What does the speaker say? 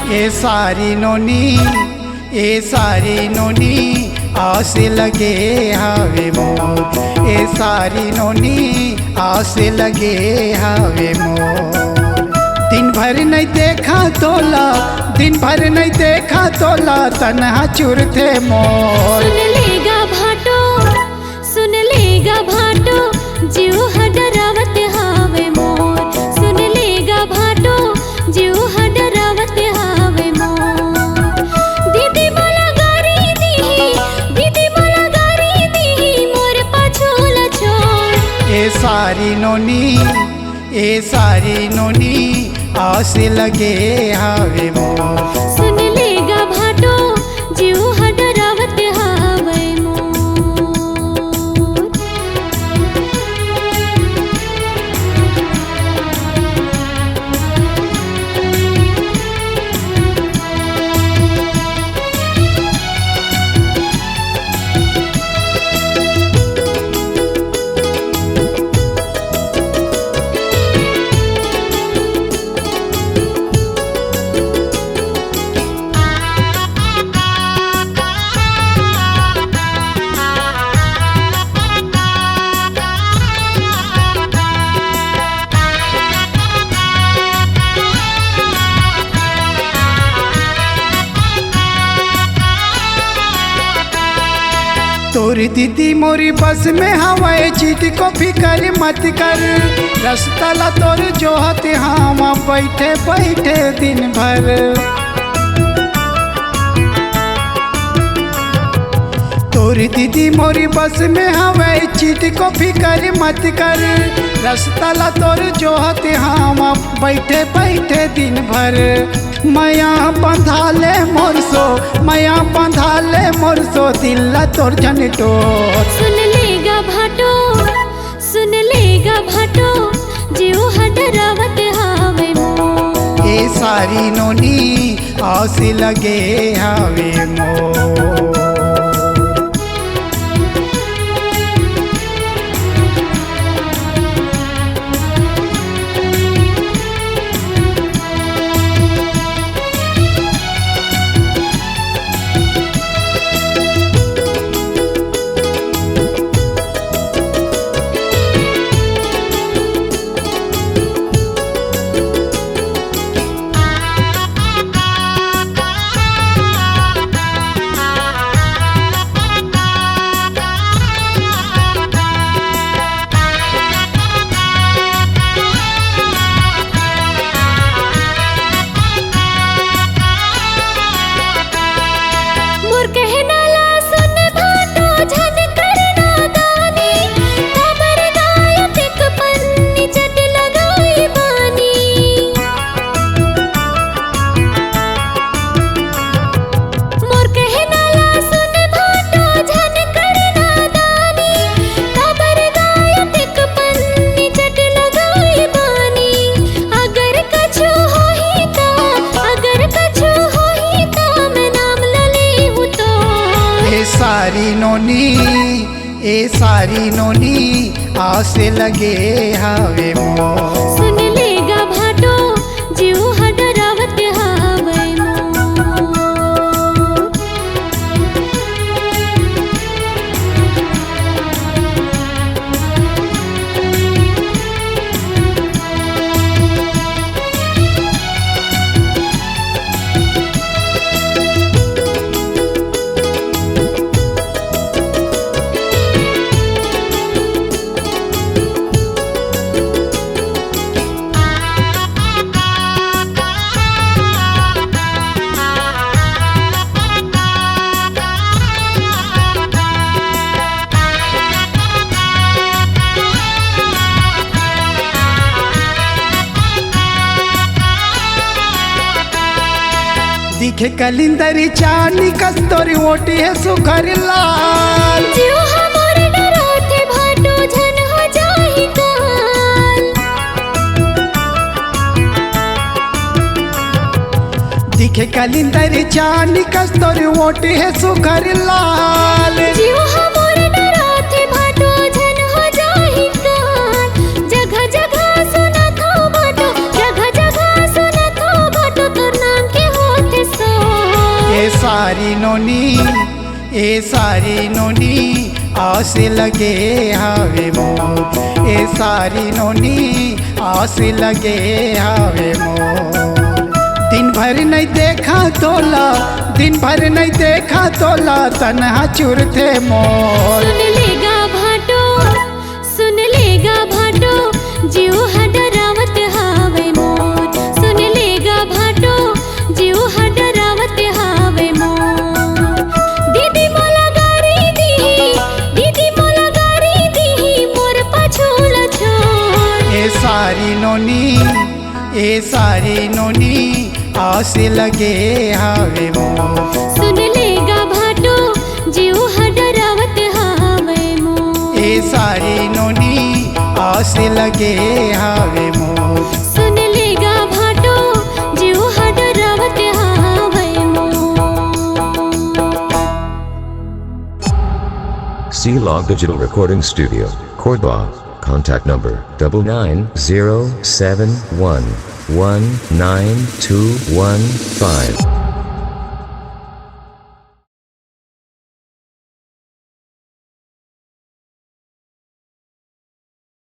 ए सारी नोनी आस लगे हावे मोर, ए सारी नोनी आस लगे हावे मोर। दिन भर नहीं देखा तोला, दिन भर नहीं देखा तोला, तन्हा चुरते मोर। सुन लेगा भाटो, सुन लेगा भाटो, जीव हडरावत हावे मोर। सुन लेगा भाटो, जीव हडरावत हावे मोर। दीदी मला गारी दी, दीदी मला गारी दी, मोर पाछोला छोड़। ए सारी नोनी आस लगे हावे मोर। सुन लेगा भाटो, जीव हडरावत हावे मोर। तोरी दीदी मोरी बस में हवाए चीटी को फिकर मत कर, रास्ता ला तोर जोहत हम बैठे बैठे दिन भर। तोरी दीदी मोरी बस में हवाए चीटी को फिकर मत कर, रास्ता ला तोर जोहत हम बैठे बैठे दिन भर। मया बंधाले मोरसो, मया बंधाले मोरसो, दिल्ला तोर जन टोर। सुन लेगा भाटो, सुन लेगा भाटो, जीव हडरावत हावे मोर। ए सारी नोनी आस लगे हावे मोर। ए सारी नोनी आस लगे हावे मोर। सुन लेगा भाटो, जीव हडरावत हावे मोर। दिखे कलिंदरी चानी कस्तूरी ओटी है सुखर लाल। जीव हमार डराते भाटो, झन हो जाहि काल। दिखे कलिंदरी चानी कस्तूरी ओटी है सुखर लाल। जीव हमार डराते भाटो, झन हो जाहि काल। जगह जगह सुना था भाटो, जगह जगह सुना था भाटो, तोर नाम के हो सारी नोनी आस लगे हावे मोर, ए सारी नोनी आस लगे हावे मोर। दिन भर नहीं देखा तोला, दिन भर नहीं देखा तोला, तन्हा चुरते मोर। सुन लेगा भाटो जीव हडरावत हावे मोर, सुन लेगा भाटो जीव हडरावत हावे मोर। दीदी मोला गारी दी, दीदी मोला गारी दी, मोर पाछूला छोड़। ए सारी नोनी आस लगे हावे मोर। सुन लेगा भाटो जीव हडरावत हावे मोर, ए सारी नोनी आस लगे हावे मोर। सुन लेगा भाटो जीव हडरावत हावे मोर। C-Log Digital Recording Studio, Cordoba. Contact number 99071192115.